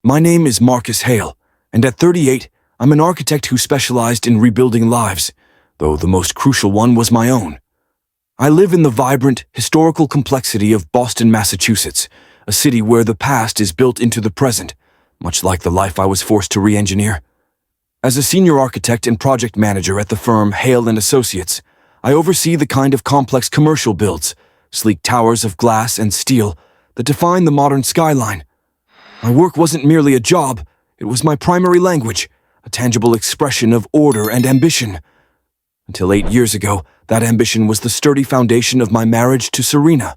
My name is Marcus Hale, and at 38, I'm an architect who specialized in rebuilding lives, though the most crucial one was my own. I live in the vibrant, historical complexity of Boston, Massachusetts, a city where the past is built into the present, much like the life I was forced to re-engineer. As a senior architect and project manager at the firm Hale & Associates, I oversee the kind of complex commercial builds, sleek towers of glass and steel, that define the modern skyline. My work wasn't merely a job, it was my primary language, a tangible expression of order and ambition. Until 8 years ago, that ambition was the sturdy foundation of my marriage to Serena.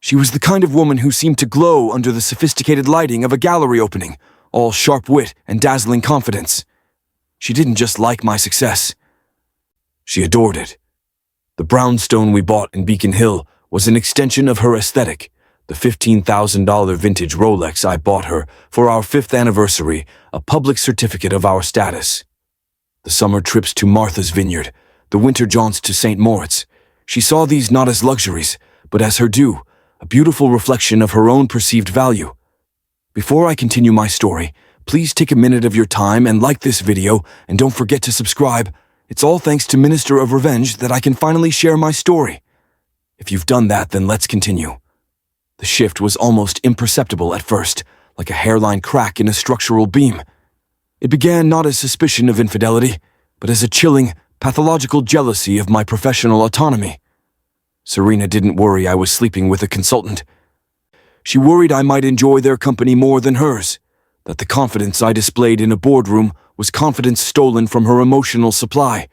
She was the kind of woman who seemed to glow under the sophisticated lighting of a gallery opening, all sharp wit and dazzling confidence. She didn't just like my success. She adored it. The brownstone we bought in Beacon Hill was an extension of her aesthetic, the $15,000 vintage Rolex I bought her for our 5th anniversary, a public certificate of our status. The summer trips to Martha's Vineyard, the winter jaunts to St. Moritz. She saw these not as luxuries, but as her due, a beautiful reflection of her own perceived value. Before I continue my story, please take a minute of your time and like this video, and don't forget to subscribe. It's all thanks to Minister of Revenge that I can finally share my story. If you've done that, then let's continue. The shift was almost imperceptible at first, like a hairline crack in a structural beam. It began not as suspicion of infidelity, but as a chilling, pathological jealousy of my professional autonomy. Serena didn't worry I was sleeping with a consultant. She worried I might enjoy their company more than hers, that the confidence I displayed in a boardroom was confidence stolen from her emotional supply.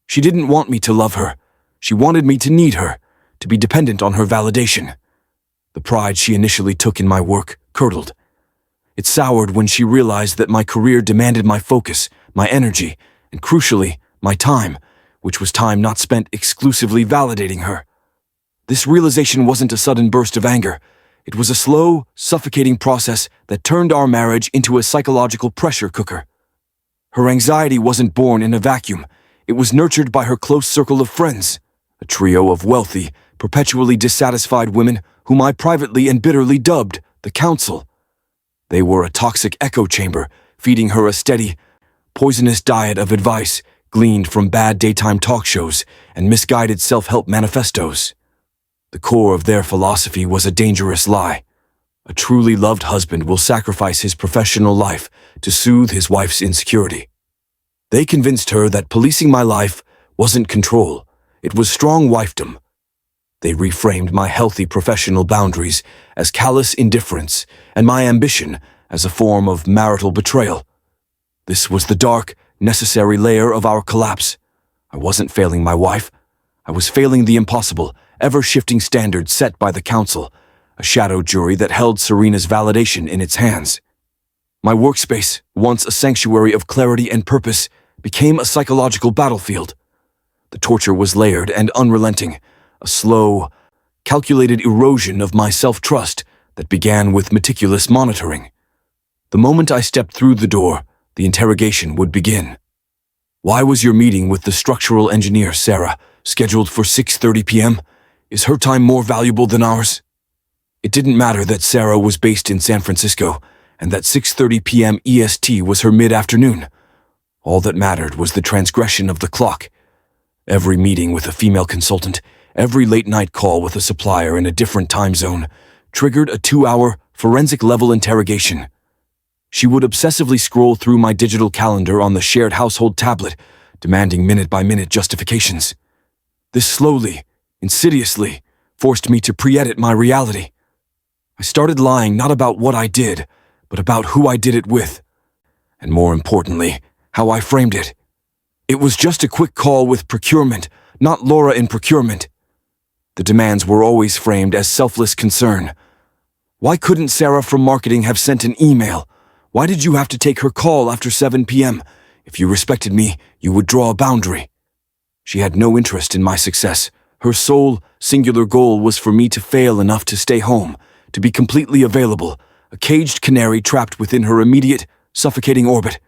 She didn't want me to love her. She wanted me to need her, to be dependent on her validation. The pride she initially took in my work curdled. It soured when she realized that my career demanded my focus, my energy, and crucially, my time, which was time not spent exclusively validating her. This realization wasn't a sudden burst of anger. It was a slow, suffocating process that turned our marriage into a psychological pressure cooker. Her anxiety wasn't born in a vacuum. It was nurtured by her close circle of friends, a trio of wealthy, perpetually dissatisfied women whom I privately and bitterly dubbed the Council. They were a toxic echo chamber, feeding her a steady, poisonous diet of advice gleaned from bad daytime talk shows and misguided self-help manifestos. The core of their philosophy was a dangerous lie. A truly loved husband will sacrifice his professional life to soothe his wife's insecurity. They convinced her that policing my life wasn't control, it was strong wifedom. They reframed my healthy professional boundaries as callous indifference and my ambition as a form of marital betrayal. This was the dark, necessary layer of our collapse. I wasn't failing my wife. I was failing the impossible, ever-shifting standards set by the Council, a shadow jury that held Serena's validation in its hands. My workspace, once a sanctuary of clarity and purpose, became a psychological battlefield. The torture was layered and unrelenting, a slow, calculated erosion of my self-trust that began with meticulous monitoring. The moment I stepped through the door, the interrogation would begin. Why was your meeting with the structural engineer, Sarah, scheduled for 6:30 p.m.? Is her time more valuable than ours? It didn't matter that Sarah was based in San Francisco and that 6:30 p.m. EST was her mid-afternoon. All that mattered was the transgression of the clock. Every meeting with a female consultant, every late-night call with a supplier in a different time zone, triggered a 2-hour, forensic-level interrogation. She would obsessively scroll through my digital calendar on the shared household tablet, demanding minute-by-minute justifications. This slowly, insidiously, forced me to pre-edit my reality. I started lying not about what I did, but about who I did it with. And more importantly, how I framed it. It was just a quick call with procurement, not Laura in procurement. The demands were always framed as selfless concern. Why couldn't Sarah from marketing have sent an email? Why did you have to take her call after 7 p.m.? If you respected me, you would draw a boundary. She had no interest in my success. Her sole, singular goal was for me to fail enough to stay home, to be completely available, a caged canary trapped within her immediate, suffocating orbit.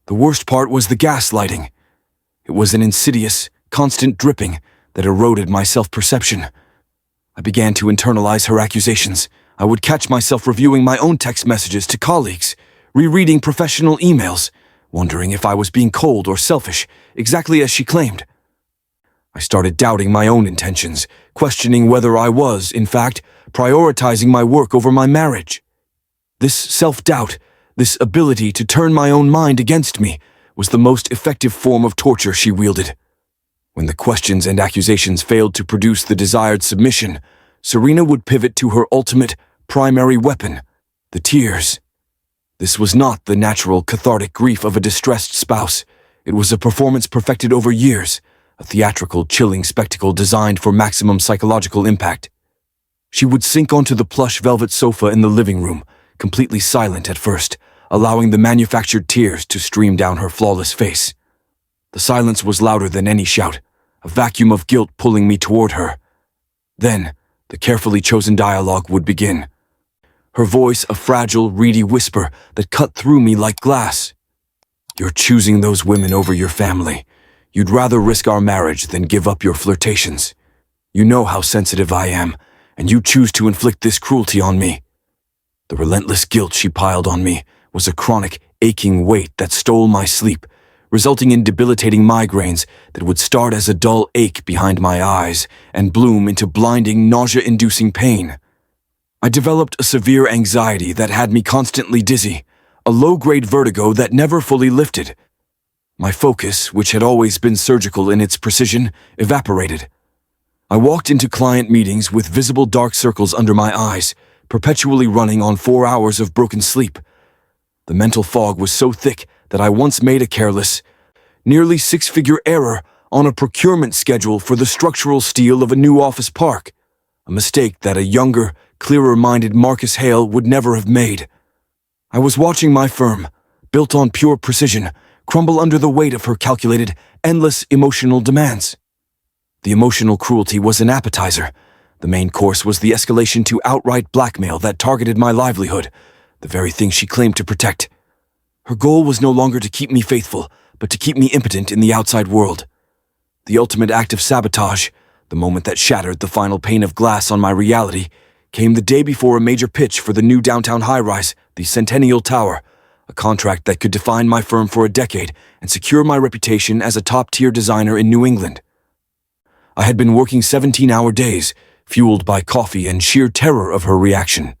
The worst part was the gaslighting. It was an insidious, constant dripping that eroded my self-perception. I began to internalize her accusations. I would catch myself reviewing my own text messages to colleagues, rereading professional emails, wondering if I was being cold or selfish, exactly as she claimed. I started doubting my own intentions, questioning whether I was, in fact, prioritizing my work over my marriage. This self-doubt, this ability to turn my own mind against me, was the most effective form of torture she wielded. When the questions and accusations failed to produce the desired submission, Serena would pivot to her ultimate, primary weapon, the tears. This was not the natural, cathartic grief of a distressed spouse. It was a performance perfected over years, a theatrical, chilling spectacle designed for maximum psychological impact. She would sink onto the plush velvet sofa in the living room, completely silent at first, allowing the manufactured tears to stream down her flawless face. The silence was louder than any shout, a vacuum of guilt pulling me toward her. Then, the carefully chosen dialogue would begin. Her voice a fragile, reedy whisper that cut through me like glass. "You're choosing those women over your family. You'd rather risk our marriage than give up your flirtations. You know how sensitive I am, and you choose to inflict this cruelty on me." The relentless guilt she piled on me was a chronic, aching weight that stole my sleep, resulting in debilitating migraines that would start as a dull ache behind my eyes and bloom into blinding, nausea-inducing pain. I developed a severe anxiety that had me constantly dizzy, a low-grade vertigo that never fully lifted. My focus, which had always been surgical in its precision, evaporated. I walked into client meetings with visible dark circles under my eyes, perpetually running on 4 hours of broken sleep. The mental fog was so thick that I once made a careless, nearly six-figure error on a procurement schedule for the structural steel of a new office park, a mistake that a younger, clearer-minded Marcus Hale would never have made. I was watching my firm, built on pure precision, crumble under the weight of her calculated, endless emotional demands. The emotional cruelty was an appetizer. The main course was the escalation to outright blackmail that targeted my livelihood, the very thing she claimed to protect. Her goal was no longer to keep me faithful, but to keep me impotent in the outside world. The ultimate act of sabotage, the moment that shattered the final pane of glass on my reality, came the day before a major pitch for the new downtown high-rise, the Centennial Tower, a contract that could define my firm for a decade and secure my reputation as a top-tier designer in New England. I had been working 17-hour days, fueled by coffee and sheer terror of her reaction.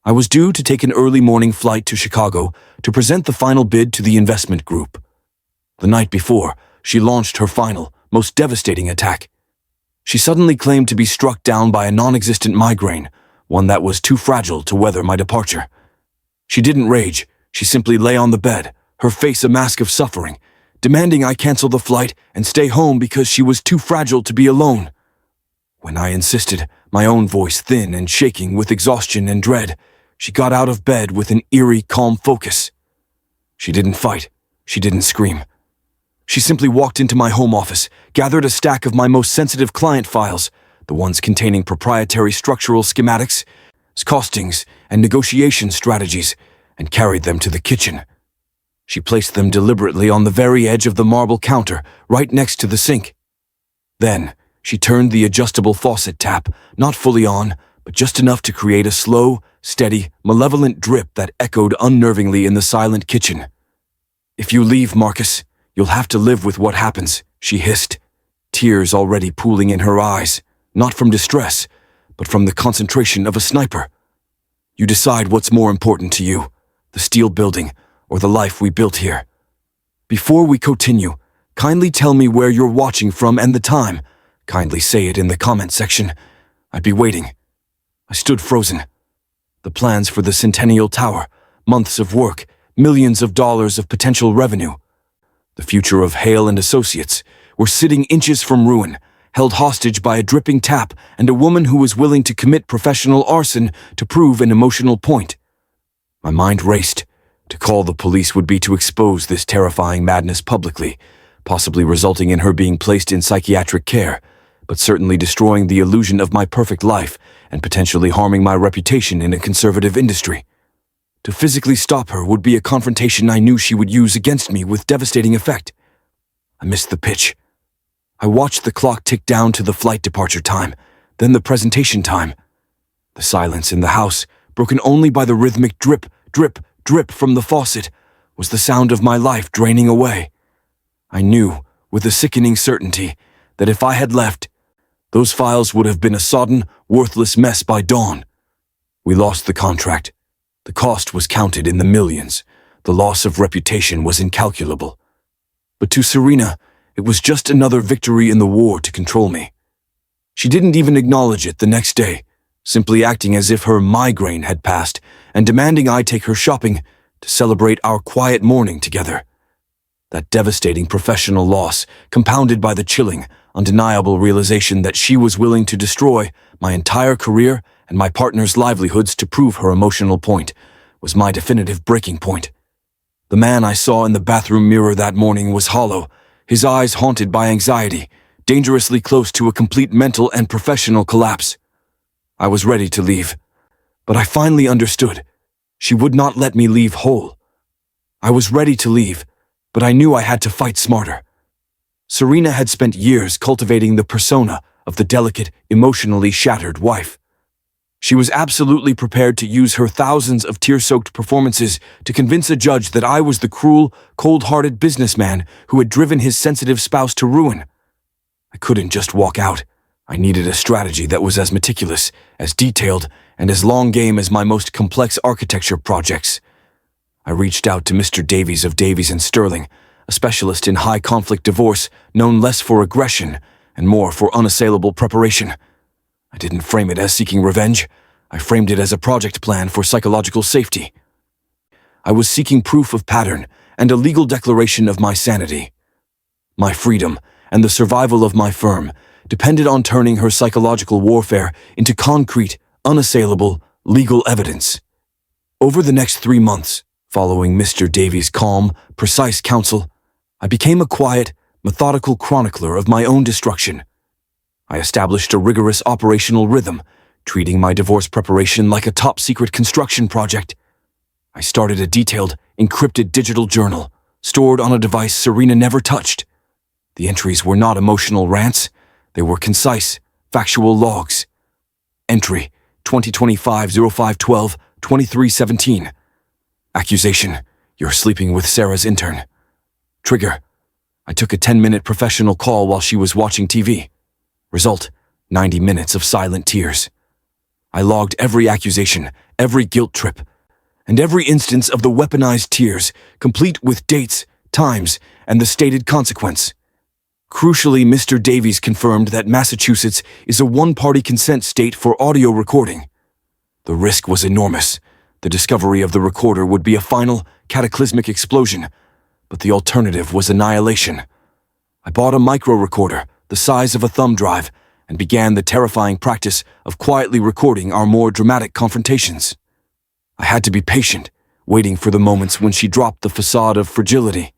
I was due to take an early morning flight to Chicago to present the final bid to the investment group. The night before, she launched her final, most devastating attack. She suddenly claimed to be struck down by a non-existent migraine, one that was too fragile to weather my departure. She didn't rage, she simply lay on the bed, her face a mask of suffering, demanding I cancel the flight and stay home because she was too fragile to be alone. When I insisted, my own voice thin and shaking with exhaustion and dread, she got out of bed with an eerie, calm focus. She didn't fight. She didn't scream. She simply walked into my home office, gathered a stack of my most sensitive client files, the ones containing proprietary structural schematics, costings, and negotiation strategies, and carried them to the kitchen. She placed them deliberately on the very edge of the marble counter, right next to the sink. Then, she turned the adjustable faucet tap, not fully on, but just enough to create a slow, steady, malevolent drip that echoed unnervingly in the silent kitchen. "If you leave, Marcus, you'll have to live with what happens," she hissed, tears already pooling in her eyes, not from distress, but from the concentration of a sniper. "You decide what's more important to you, the steel building or the life we built here. Before we continue, kindly tell me where you're watching from and the time. Kindly say it in the comment section. I'd be waiting." I stood frozen. The plans for the Centennial Tower, months of work, millions of dollars of potential revenue. The future of Hale and Associates were sitting inches from ruin, held hostage by a dripping tap and a woman who was willing to commit professional arson to prove an emotional point. My mind raced. To call the police would be to expose this terrifying madness publicly, possibly resulting in her being placed in psychiatric care, but certainly destroying the illusion of my perfect life and potentially harming my reputation in a conservative industry. To physically stop her would be a confrontation I knew she would use against me with devastating effect. I missed the pitch. I watched the clock tick down to the flight departure time, then the presentation time. The silence in the house, broken only by the rhythmic drip, drip, drip from the faucet, was the sound of my life draining away. I knew, with a sickening certainty, that if I had left, those files would have been a sodden, worthless mess by dawn. We lost the contract. The cost was counted in the millions. The loss of reputation was incalculable. But to Serena, it was just another victory in the war to control me. She didn't even acknowledge it the next day, simply acting as if her migraine had passed and demanding I take her shopping to celebrate our quiet morning together. That devastating professional loss, compounded by the chilling, undeniable realization that she was willing to destroy my entire career and my partner's livelihoods to prove her emotional point, was my definitive breaking point. The man I saw in the bathroom mirror that morning was hollow, his eyes haunted by anxiety, dangerously close to a complete mental and professional collapse. I was ready to leave, but I finally understood. She would not let me leave whole. I was ready to leave, but I knew I had to fight smarter. Serena had spent years cultivating the persona of the delicate, emotionally shattered wife. She was absolutely prepared to use her thousands of tear-soaked performances to convince a judge that I was the cruel, cold-hearted businessman who had driven his sensitive spouse to ruin. I couldn't just walk out. I needed a strategy that was as meticulous, as detailed, and as long game as my most complex architecture projects. I reached out to Mr. Davies of Davies & Sterling, a specialist in high-conflict divorce known less for aggression and more for unassailable preparation. I didn't frame it as seeking revenge. I framed it as a project plan for psychological safety. I was seeking proof of pattern and a legal declaration of my sanity. My freedom and the survival of my firm depended on turning her psychological warfare into concrete, unassailable, legal evidence. Over the next 3 months, following Mr. Davies' calm, precise counsel, I became a quiet, methodical chronicler of my own destruction. I established a rigorous operational rhythm, treating my divorce preparation like a top-secret construction project. I started a detailed, encrypted digital journal, stored on a device Serena never touched. The entries were not emotional rants. They were concise, factual logs. Entry, 2025-05-12-2317. Accusation, you're sleeping with Sarah's intern. Trigger, I took a 10-minute professional call while she was watching TV. Result, 90 minutes of silent tears. I logged every accusation, every guilt trip, and every instance of the weaponized tears, complete with dates, times, and the stated consequence. Crucially, Mr. Davies confirmed that Massachusetts is a one-party consent state for audio recording. The risk was enormous. The discovery of the recorder would be a final, cataclysmic explosion, but the alternative was annihilation. I bought a micro-recorder, the size of a thumb drive, and began the terrifying practice of quietly recording our more dramatic confrontations. I had to be patient, waiting for the moments when she dropped the facade of fragility.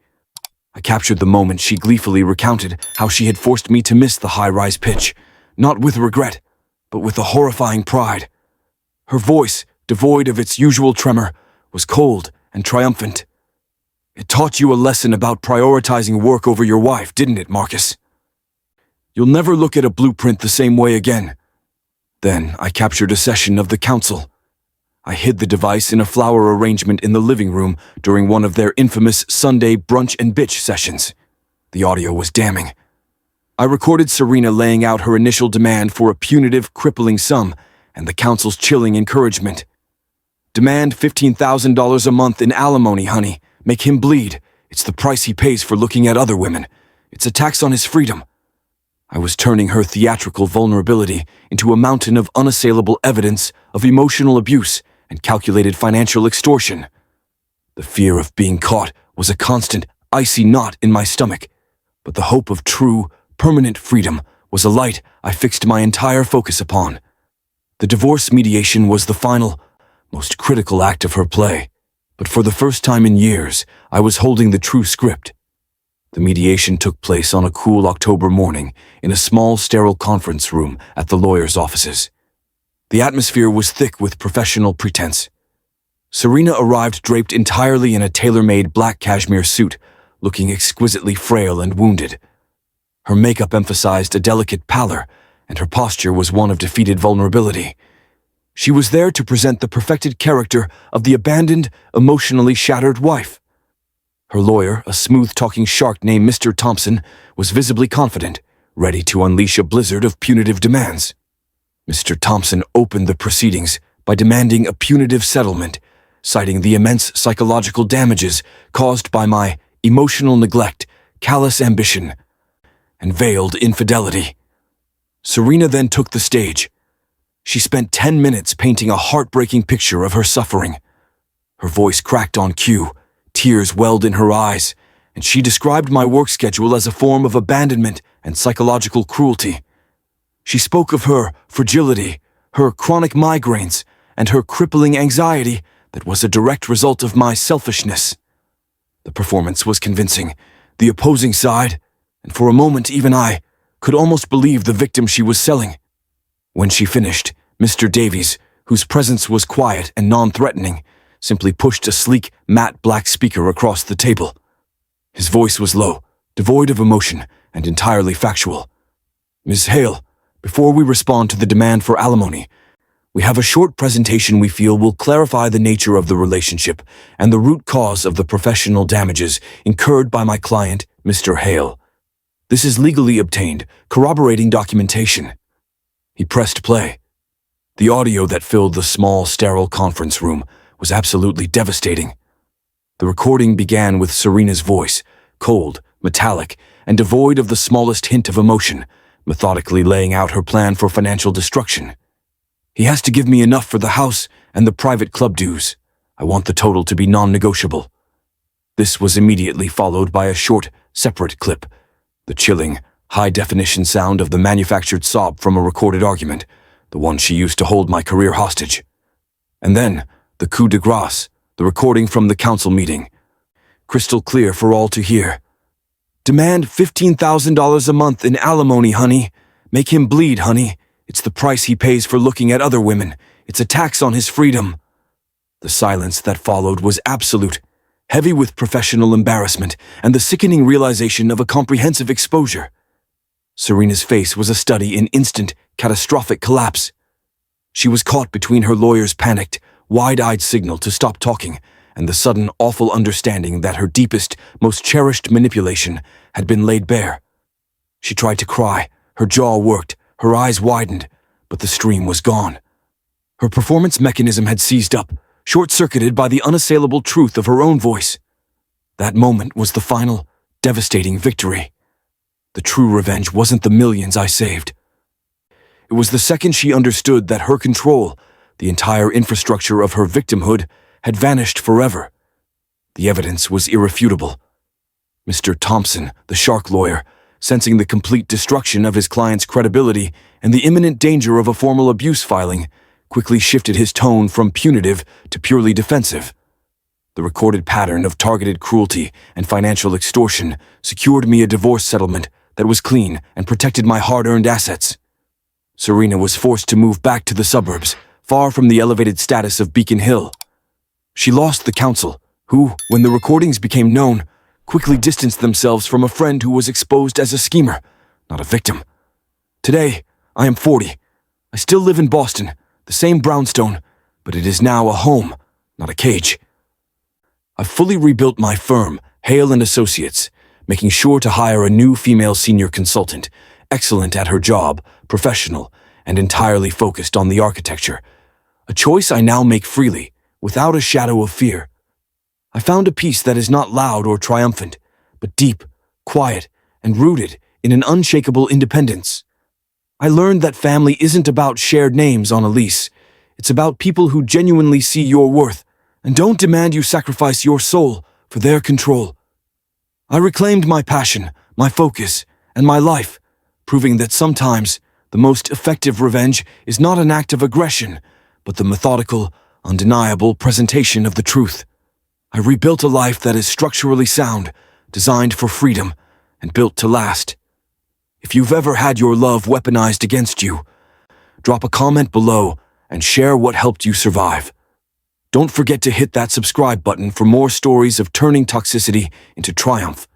I captured the moment she gleefully recounted how she had forced me to miss the high-rise pitch, not with regret, but with a horrifying pride. Her voice, devoid of its usual tremor, was cold and triumphant. It taught you a lesson about prioritizing work over your wife, didn't it, Marcus? You'll never look at a blueprint the same way again. Then I captured a session of the council. I hid the device in a flower arrangement in the living room during one of their infamous Sunday brunch and bitch sessions. The audio was damning. I recorded Serena laying out her initial demand for a punitive, crippling sum and the council's chilling encouragement. Demand $15,000 a month in alimony, honey. Make him bleed. It's the price he pays for looking at other women. It's a tax on his freedom. I was turning her theatrical vulnerability into a mountain of unassailable evidence of emotional abuse and calculated financial extortion. The fear of being caught was a constant, icy knot in my stomach, but the hope of true, permanent freedom was a light I fixed my entire focus upon. The divorce mediation was the final, most critical act of her play, but for the first time in years, I was holding the true script. The mediation took place on a cool October morning in a small, sterile conference room at the lawyer's offices. The atmosphere was thick with professional pretense. Serena arrived draped entirely in a tailor-made black cashmere suit, looking exquisitely frail and wounded. Her makeup emphasized a delicate pallor, and her posture was one of defeated vulnerability. She was there to present the perfected character of the abandoned, emotionally shattered wife. Her lawyer, a smooth-talking shark named Mr. Thompson, was visibly confident, ready to unleash a blizzard of punitive demands. Mr. Thompson opened the proceedings by demanding a punitive settlement, citing the immense psychological damages caused by my emotional neglect, callous ambition, and veiled infidelity. Serena then took the stage. She spent 10 minutes painting a heartbreaking picture of her suffering. Her voice cracked on cue, tears welled in her eyes, and she described my work schedule as a form of abandonment and psychological cruelty. She spoke of her fragility, her chronic migraines, and her crippling anxiety that was a direct result of my selfishness. The performance was convincing. The opposing side, and for a moment even I, could almost believe the victim she was selling. When she finished, Mr. Davies, whose presence was quiet and non-threatening, simply pushed a sleek, matte black speaker across the table. His voice was low, devoid of emotion, and entirely factual. "Ms. Hale, before we respond to the demand for alimony, we have a short presentation we feel will clarify the nature of the relationship and the root cause of the professional damages incurred by my client, Mr. Hale. This is legally obtained, corroborating documentation." He pressed play. The audio that filled the small, sterile conference room was absolutely devastating. The recording began with Serena's voice, cold, metallic, and devoid of the smallest hint of emotion, methodically laying out her plan for financial destruction. "He has to give me enough for the house and the private club dues. I want the total to be non-negotiable." This was immediately followed by a short, separate clip, the chilling, high-definition sound of the manufactured sob from a recorded argument, the one she used to hold my career hostage. And then, the coup de grace, the recording from the council meeting, crystal clear for all to hear. "Demand $15,000 a month in alimony, honey. Make him bleed, honey. It's the price he pays for looking at other women. It's a tax on his freedom." The silence that followed was absolute, heavy with professional embarrassment and the sickening realization of a comprehensive exposure. Serena's face was a study in instant, catastrophic collapse. She was caught between her lawyer's panicked, wide-eyed signal to stop talking and the sudden awful understanding that her deepest, most cherished manipulation had been laid bare. She tried to cry, her jaw worked, her eyes widened, but the stream was gone. Her performance mechanism had seized up, short-circuited by the unassailable truth of her own voice. That moment was the final, devastating victory. The true revenge wasn't the millions I saved. It was the second she understood that her control, the entire infrastructure of her victimhood, had vanished forever. The evidence was irrefutable. Mr. Thompson, the shark lawyer, sensing the complete destruction of his client's credibility and the imminent danger of a formal abuse filing, quickly shifted his tone from punitive to purely defensive. The recorded pattern of targeted cruelty and financial extortion secured me a divorce settlement that was clean and protected my hard-earned assets. Serena was forced to move back to the suburbs, far from the elevated status of Beacon Hill. She lost the counsel, who, when the recordings became known, quickly distanced themselves from a friend who was exposed as a schemer, not a victim. Today, I am 40. I still live in Boston, the same brownstone, but it is now a home, not a cage. I've fully rebuilt my firm, Hale & Associates, making sure to hire a new female senior consultant, excellent at her job, professional, and entirely focused on the architecture. A choice I now make freely, without a shadow of fear. I found a peace that is not loud or triumphant, but deep, quiet, and rooted in an unshakable independence. I learned that family isn't about shared names on a lease. It's about people who genuinely see your worth and don't demand you sacrifice your soul for their control. I reclaimed my passion, my focus, and my life, proving that sometimes the most effective revenge is not an act of aggression, but the methodical, undeniable presentation of the truth. I rebuilt a life that is structurally sound, designed for freedom, and built to last. If you've ever had your love weaponized against you, drop a comment below and share what helped you survive. Don't forget to hit that subscribe button for more stories of turning toxicity into triumph.